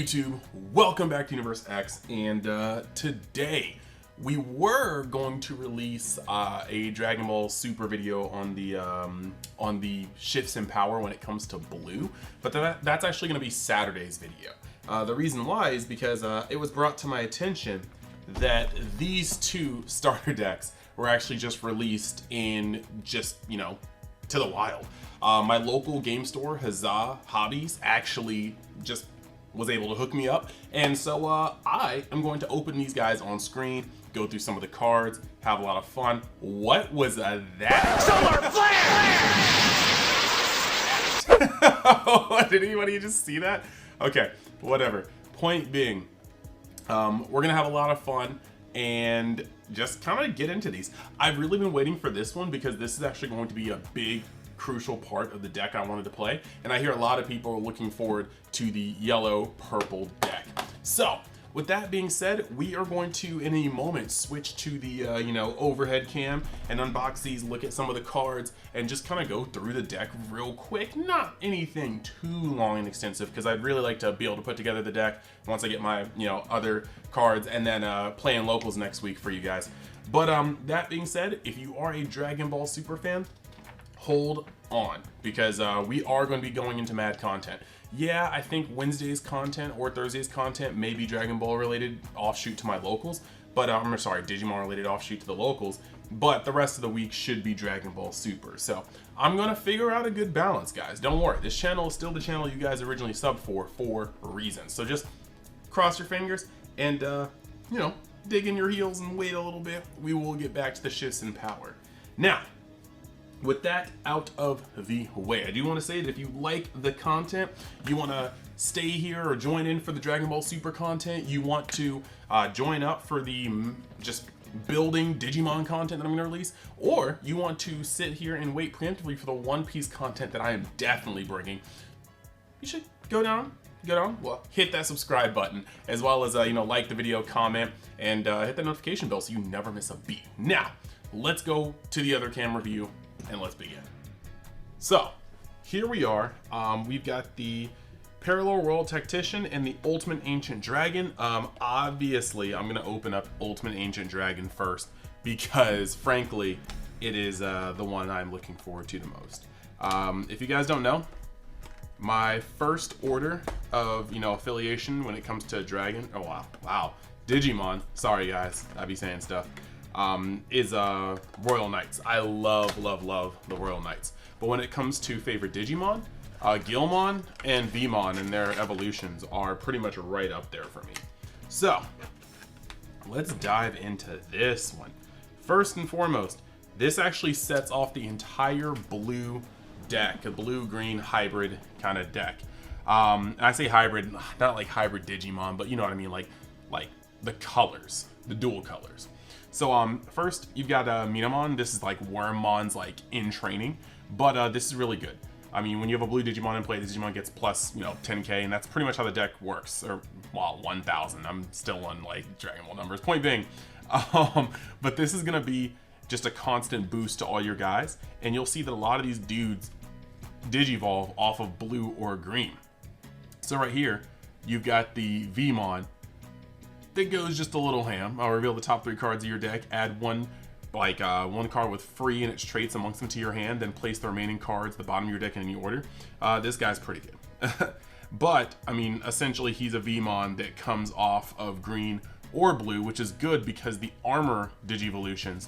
YouTube? Welcome back to Universe X, and today we were going to release a Dragon Ball Super video on the shifts in power when it comes to blue, but that's actually going to be Saturday's video. The reason why is because it was brought to my attention that these two starter decks were actually just released in to the wild. My local game store, Huzzah Hobbies, actually just was able to hook me up, and so I am going to open these guys on screen, go through some of the cards, have a lot of fun. What was that? Solar flare! Did anybody just see that? Okay, whatever. Point being, we're gonna have a lot of fun and just kind of get into these. I've really been waiting for this one because this is actually going to be a big crucial part of the deck I wanted to play, and I hear a lot of people are looking forward to the yellow purple deck. So with that being said, we are going to in a moment switch to the overhead cam and unbox these, look at some of the cards, and just kind of go through the deck real quick. Not anything too long and extensive, because I'd really like to be able to put together the deck once I get my other cards, and then play in locals next week for you guys. But that being said, if you are a Dragon Ball Super fan, hold on, because we are going to be going into mad content. Yeah, I think Wednesday's content or Thursday's content may be Dragon Ball related offshoot to my locals, but I'm sorry, Digimon related offshoot to the locals, but the rest of the week should be Dragon Ball Super. So I'm gonna figure out a good balance, guys. Don't worry, this channel is still the channel you guys originally subbed for reasons. So just cross your fingers and dig in your heels and wait a little bit. We will get back to the shifts in power. Now, with that out of the way, I do want to say that if you like the content, you want to stay here or join in for the Dragon Ball Super content, you want to join up for the just building Digimon content that I'm going to release, or you want to sit here and wait preemptively for the One Piece content that I am definitely bringing, you should go down, well, hit that subscribe button, as well as like the video, comment, and hit the notification bell so you never miss a beat. Now, let's go to the other camera view and let's begin. So here we are. We've got the Parallel World Tactician and the Ultimate Ancient Dragon. Obviously, I'm gonna open up Ultimate Ancient Dragon first because, frankly, it is the one I'm looking forward to the most. If you guys don't know, my first order of affiliation when it comes to Dragon, Digimon. Sorry guys, I be saying stuff. Is Royal Knights. I love the Royal Knights. But when it comes to favorite Digimon, Gilmon and Vmon and their evolutions are pretty much right up there for me. So let's dive into this one. First and foremost, this actually sets off the entire blue deck, a blue-green hybrid kind of deck. I say hybrid, not like hybrid Digimon, but you know what I mean, like the colors, the dual colors. So first you've got Minamon. This is like Wormmon's in training, but this is really good. I mean, when you have a blue Digimon in play, the Digimon gets plus 10k, and that's pretty much how the deck works. Or 1000. I'm still on Dragon Ball numbers. Point being, but this is gonna be just a constant boost to all your guys, and you'll see that a lot of these dudes digivolve off of blue or green. So right here, you've got the Vmon that goes just a little ham. I'll reveal the top 3 cards of your deck, add one card with free and its traits amongst them to your hand, then place the remaining cards at the bottom of your deck in any order. This guy's pretty good. But, I mean, essentially he's a Vmon that comes off of green or blue, which is good because the armor Digivolutions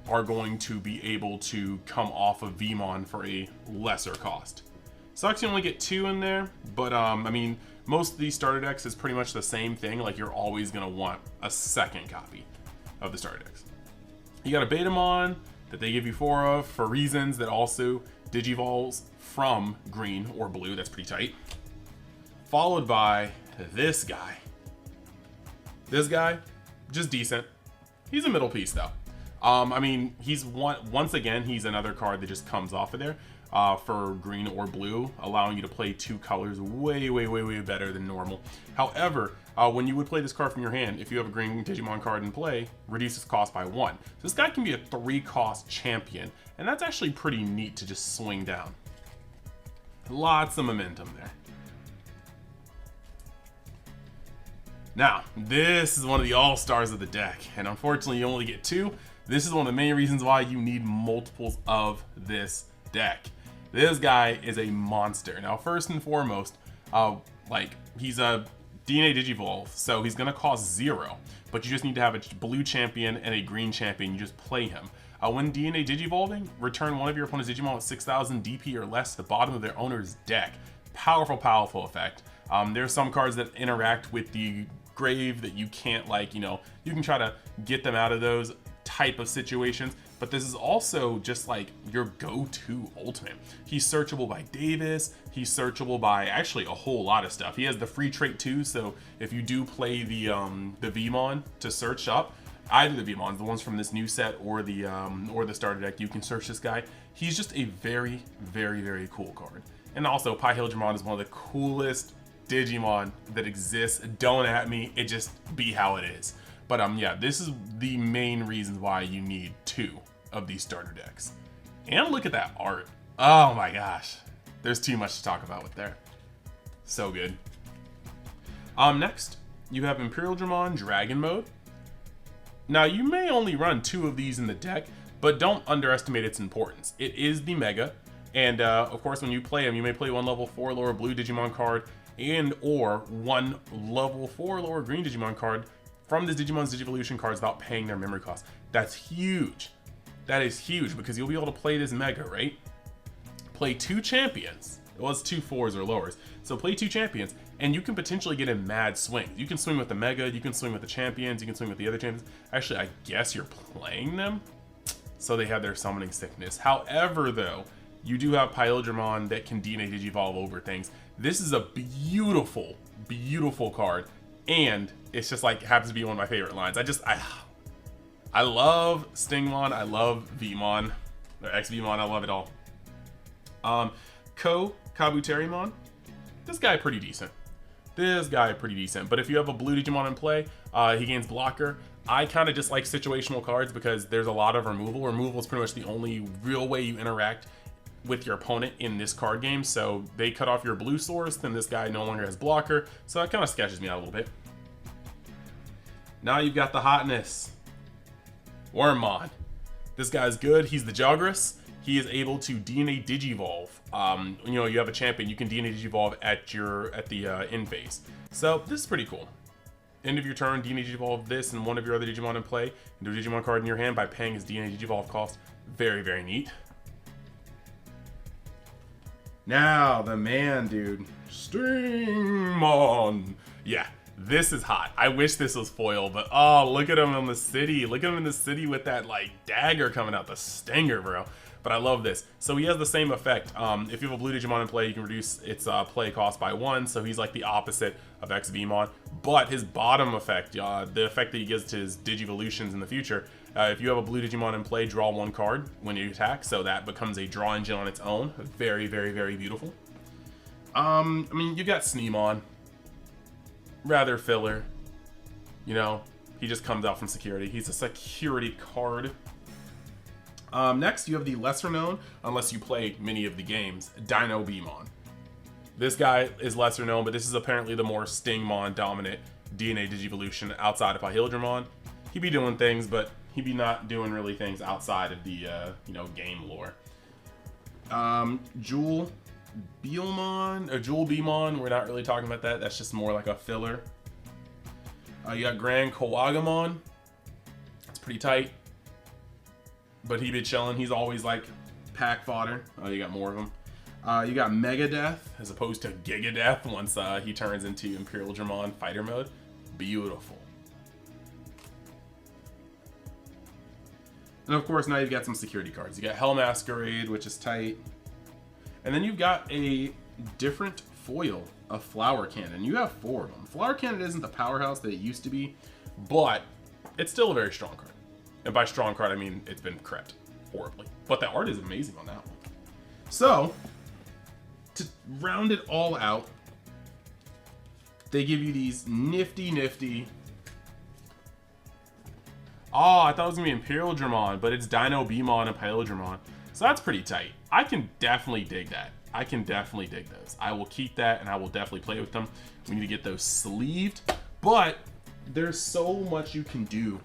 are going to be able to come off of Vmon for a lesser cost. Sucks you only get 2 in there, but I mean, most of these starter decks is pretty much the same thing. You're always gonna want a second copy of the starter decks. You got a Betamon that they give you 4 of for reasons that also digivolves from green or blue. That's pretty tight. Followed by this guy. This guy, just decent. He's a middle piece though. I mean, once again, he's another card that just comes off of there. For green or blue, allowing you to play 2 colors way better than normal. However, when you would play this card from your hand, if you have a green Digimon card in play, reduces cost by 1. So this guy can be a 3-cost champion, and that's actually pretty neat to just swing down. Lots of momentum there. Now, this is one of the all-stars of the deck, and unfortunately you only get 2. This is one of the main reasons why you need multiples of this deck. This guy is a monster. Now, first and foremost, he's a DNA Digivolve, so he's gonna cost 0, but you just need to have a blue champion and a green champion. You just play him. When DNA Digivolving, return one of your opponent's Digimon with 6,000 DP or less to the bottom of their owner's deck. Powerful, powerful effect. There's some cards that interact with the grave that you can't, you can try to get them out of those type of situations, but this is also just like your go-to ultimate. He's searchable by Davis, he's searchable by actually a whole lot of stuff. He has the free trait too, so if you do play the Vmon to search up, either the Vmons, the ones from this new set or the starter deck, you can search this guy. He's just a very, very, very cool card. And also, Digimon is one of the coolest Digimon that exists. Don't at me, it just be how it is. But yeah, this is the main reason why you need 2 of these starter decks. And look at that art. Oh my gosh. There's too much to talk about with there. So good. Next, you have Imperial Dramon Dragon Mode. Now, you may only run 2 of these in the deck, but don't underestimate its importance. It is the Mega, and of course, when you play him, you may play 1 level 4 lower blue Digimon card and or 1 level 4 lower green Digimon card from this Digimon's Digivolution cards without paying their memory cost. That's huge. That is huge because you'll be able to play this Mega, right? Play 2 champions. Well, it's 2 4s or lowers. So play 2 champions, and you can potentially get in mad swings. You can swing with the Mega, you can swing with the champions, you can swing with the other champions. Actually, I guess you're playing them, so they have their summoning sickness. However, though, you do have Pylodramon that can DNA Digivolve over things. This is a beautiful, beautiful card, and it's just like happens to be one of my favorite lines. I love Stingmon, I love Vmon, or X-Vmon, I love it all. Kabuterimon, this guy pretty decent. But if you have a blue Digimon in play, he gains blocker. I kind of just like situational cards because there's a lot of removal. Removal is pretty much the only real way you interact with your opponent in this card game. So they cut off your blue source, then this guy no longer has blocker. So that kind of sketches me out a little bit. Now you've got the hotness. Wormmon. This guy's good. He's the Jogress. He is able to DNA Digivolve. You have a champion, you can DNA Digivolve at the end phase. So this is pretty cool. End of your turn, DNA Digivolve this and one of your other Digimon in play into a Digimon card in your hand by paying his DNA Digivolve cost. Very, very neat. Now the man, dude, Stingmon. Yeah, this is hot. I wish this was foil, but oh, look at him in the city. Look at him in the city with that dagger coming out, the stinger, bro. But I love this. So he has the same effect. If you have a blue Digimon in play, you can reduce its play cost by 1. So he's like the opposite of X-Vmon. But his bottom effect, the effect that he gives to his Digivolutions in the future, if you have a blue Digimon in play, draw 1 card when you attack. So that becomes a draw engine on its own. Very, very, very beautiful. You got Sneemon. Rather filler. He just comes out from security. He's a security card. Next, you have the lesser known, unless you play many of the games, Dinobemon. This guy is lesser known, but this is apparently the more Stingmon dominant DNA Digivolution outside of Pahildramon. He be doing things, but he be not doing really things outside of the game lore. Jewel Beamon, we're not really talking about that. That's just more like a filler. You got Grand Kawagamon. It's pretty tight. But he be chilling. He's always like pack fodder. Oh, you got more of them. You got Mega Death as opposed to Giga Death once he turns into Imperial Dramon fighter mode. Beautiful. And of course, now you've got some security cards. You got Hell Masquerade, which is tight. And then you've got a different foil of Flower Cannon. You have 4 of them. Flower Cannon isn't the powerhouse that it used to be, but it's still a very strong card. And by strong card, I mean it's been crept horribly. But the art is amazing on that one. So, to round it all out, they give you these nifty... Oh, I thought it was going to be Imperial Dramon, but it's Dinobemon and Pylodramon. So that's pretty tight. I can definitely dig that. I can definitely dig those. I will keep that, and I will definitely play with them. We need to get those sleeved. But there's so much you can do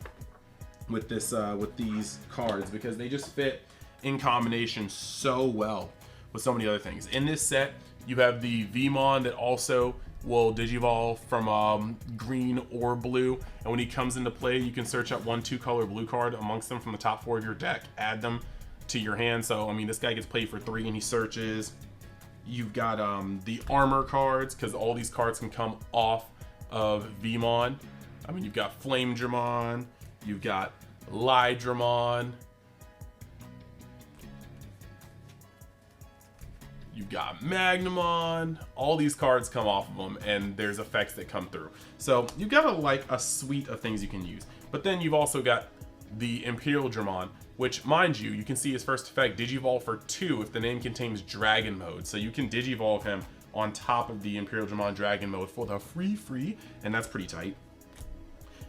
with this with these cards because they just fit in combination so well with so many other things. In this set, you have the Vmon that also will digivolve from green or blue, and when he comes into play, you can search up 1/2 color blue card amongst them from the top 4 of your deck, add them to your hand. So I mean, this guy gets played for 3 and he searches. You've got the armor cards, because all these cards can come off of Vmon. I mean, you've got Flame Dramon, you've got Lydramon, you've got Magnamon. All these cards come off of them, and there's effects that come through. So you've got a suite of things you can use. But then you've also got the Imperial Dramon, which, mind you, you can see his first effect, Digivolve for 2 if the name contains Dragon Mode. So you can Digivolve him on top of the Imperial Dramon Dragon Mode for the free, and that's pretty tight.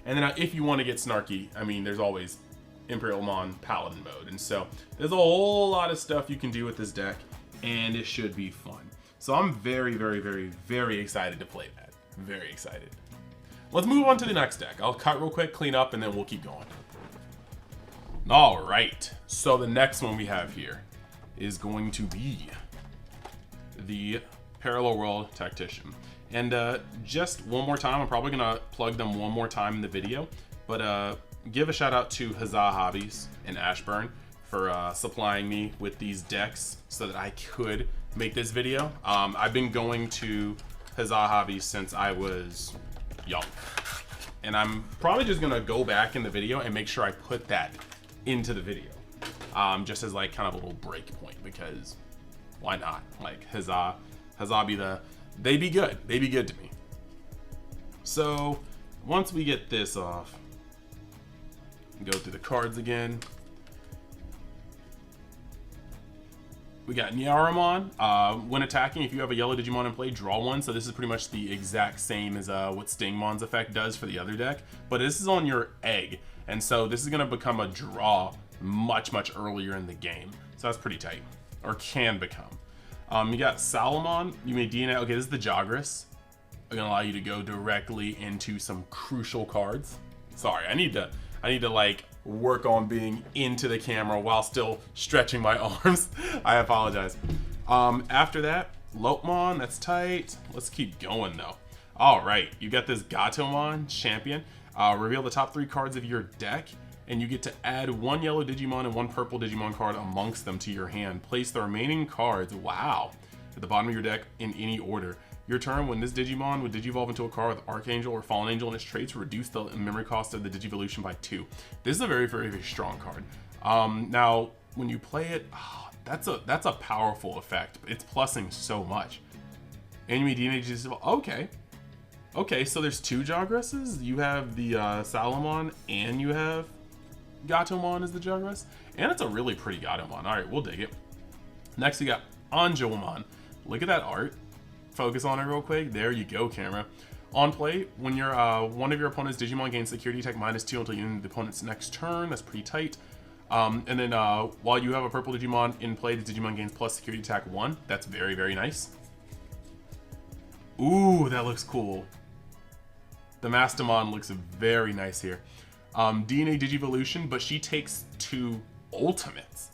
And then if you want to get snarky, I mean, there's always Imperial Mon Paladin Mode. And so there's a whole lot of stuff you can do with this deck, and it should be fun. So I'm very, very, very, very excited to play that. Very excited. Let's move on to the next deck. I'll cut real quick, clean up, and then we'll keep going. All right, so the next one we have here is going to be the Parallel World Tactician. And just one more time, I'm probably gonna plug them one more time in the video, but give a shout out to Huzzah Hobbies in Ashburn for supplying me with these decks so that I could make this video. I've been going to Huzzah Hobbies since I was young, and I'm probably just gonna go back in the video and make sure I put that into the video, just as like kind of a little break point, because why not? Like Huzzah they be good to me. So once we get this off, go through the cards again. We got Nyaramon. When attacking, if you have a yellow Digimon in play, draw one. So this is pretty much the exact same as what Stingmon's effect does for the other deck, but this is on your egg, and so this is going to become a draw much earlier in the game. So that's pretty tight, or can become. You got Salamon. You may DNA. Okay, this is the Jagras. I'm gonna allow you to go directly into some crucial cards. Sorry, I need to like work on being into the camera while still stretching my arms. I apologize. After that, Lopemon. That's tight. Let's keep going though. All right, you got this Gatomon champion. Reveal the top 3 cards of your deck, and you get to add 1 yellow Digimon and 1 purple Digimon card amongst them to your hand. Place the remaining cards, wow, at the bottom of your deck in any order. Your turn, when this Digimon would Digivolve into a card with Archangel or Fallen Angel in its traits, reduce the memory cost of the Digivolution by 2. This is a very, very, very strong card. Now, when you play it, that's a powerful effect. It's plussing so much. Enemy DNA Digivolve, okay, so there's 2 Jagrases. You have the Salamon, and you have Gatomon as the Jagras, and it's a really pretty Gatomon. All right, we'll dig it. Next, we got Anjouamon. Look at that art. Focus on it real quick. There you go, camera. On play, when you're one of your opponent's Digimon gains security attack -2 until you end the opponent's next turn. That's pretty tight. And then while you have a purple Digimon in play, the Digimon gains plus security attack 1. That's very, very nice. Ooh, that looks cool. The Mastamon looks very nice here. DNA Digivolution, but she takes 2 ultimates.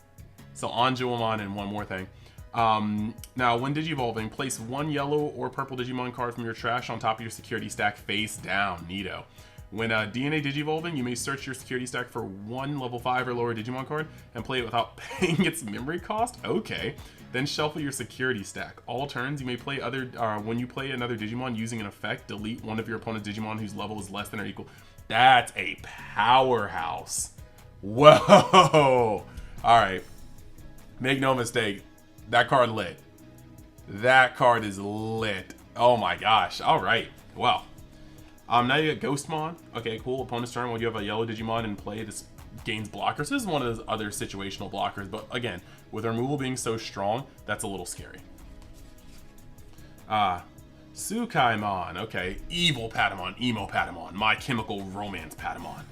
So Anjouamon and one more thing. Now, when Digivolving, place 1 yellow or purple Digimon card from your trash on top of your security stack face down. Neato. When DNA Digivolving, you may search your security stack for 1 level 5 or lower Digimon card and play it without paying its memory cost. Okay. Then shuffle your security stack. All turns, you may play when you play another Digimon using an effect, delete one of your opponent's Digimon whose level is less than or equal. That's a powerhouse. Whoa. All right. Make no mistake. That card lit. That card is lit. Oh my gosh. All right. Well, now you got Ghostmon. Okay, cool. Opponent's turn. When you have a yellow Digimon in play, this gains blockers. This is one of those other situational blockers, but again, with removal being so strong, that's a little scary. Tsukaimon. Okay, evil Patamon, emo Patamon, My Chemical Romance Patamon.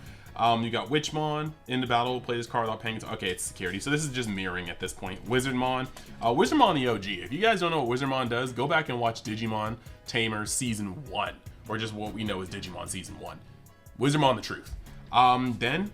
You got Witchmon. In the battle, play this card without paying. Okay, it's security. So this is just mirroring at this point. Wizardmon. Wizardmon the OG. If you guys don't know what Wizardmon does, go back and watch Digimon Tamer Season 1. or just what we know as Digimon Season 1. Wizardmon the truth. Then,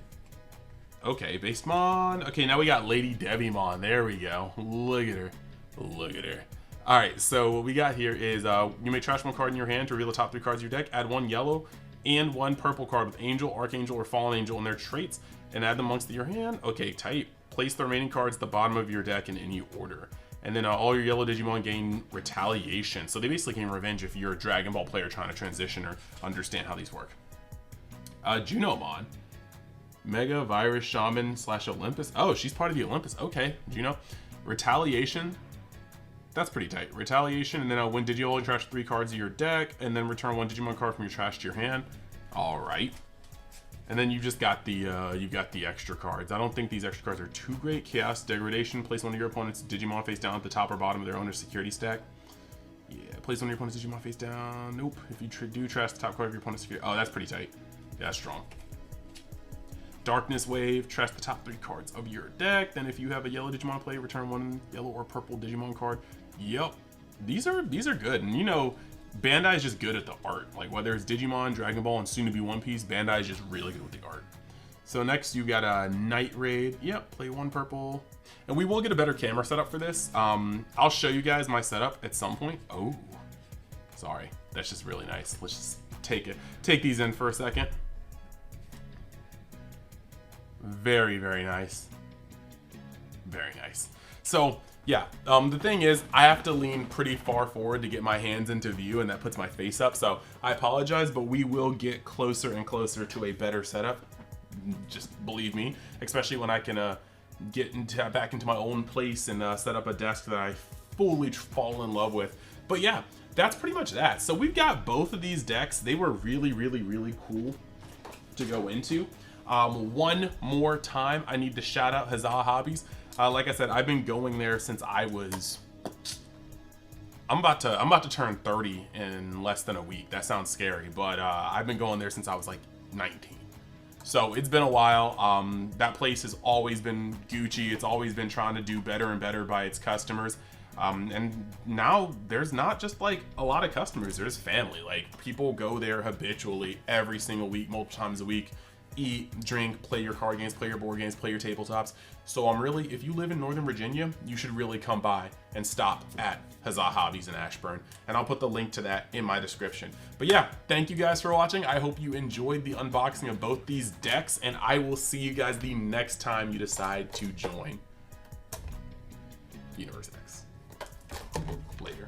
okay, Basemon. Okay, now we got Lady Devimon. There we go. Look at her. Look at her. All right, so what we got here is you may trash one card in your hand to reveal the top 3 cards of your deck. Add 1 yellow and 1 purple card with Angel, Archangel, or Fallen Angel in their traits, and add them amongst your hand. Okay, tight. Place the remaining cards at the bottom of your deck in any order. And then all your yellow Digimon gain Retaliation. So they basically gain revenge if you're a Dragon Ball player trying to transition or understand how these work. Junomon. Mega, Virus, Shaman / Olympus. Oh, she's part of the Olympus. Okay, Juno. Retaliation. That's pretty tight. Retaliation, and then when Digimon trash 3 cards of your deck, and then return 1 Digimon card from your trash to your hand. All right. And then you just got the extra cards. I don't think these extra cards are too great. Chaos, Degradation. Place one of your opponent's Digimon face down at the top or bottom of their owner's security stack. Yeah, place one of your opponent's Digimon face down. Nope. If you do trash the top card of your opponent's security. Oh, that's pretty tight. Yeah, that's strong. Darkness Wave, trash the top 3 cards of your deck. Then if you have a yellow Digimon play, return 1 yellow or purple Digimon card. Yep, these are good. And you know, Bandai is just good at the art. Like whether it's Digimon, Dragon Ball, and soon to be One Piece, Bandai is just really good with the art. So next you got a Night Raid. Yep, play 1 purple. And we will get a better camera setup for this. I'll show you guys my setup at some point. Oh, sorry, that's just really nice. Let's just take these in for a second. Very, very nice. Very nice. So yeah, the thing is I have to lean pretty far forward to get my hands into view, and that puts my face up. So I apologize, but we will get closer and closer to a better setup. Just believe me, especially when I can get back into my own place and set up a desk that I fully fall in love with. But yeah, that's pretty much that. So we've got both of these decks. They were really, really, really cool to go into. One more time, I need to shout out Huzzah Hobbies. Like I said, I've been going there since I'm about to turn 30 in less than a week. That sounds scary, but I've been going there since I was like 19. So it's been a while. That place has always been Gucci. It's always been trying to do better and better by its customers. And now there's not just like a lot of customers, there's family. Like people go there habitually every single week, multiple times a week. Eat, drink, play your card games, play your board games, play your tabletops. So if you live in Northern Virginia, you should really come by and stop at Huzzah Hobbies in Ashburn. And I'll put the link to that in my description. But yeah, thank you guys for watching. I hope you enjoyed the unboxing of both these decks, and I will see you guys the next time you decide to join Universe X. Later.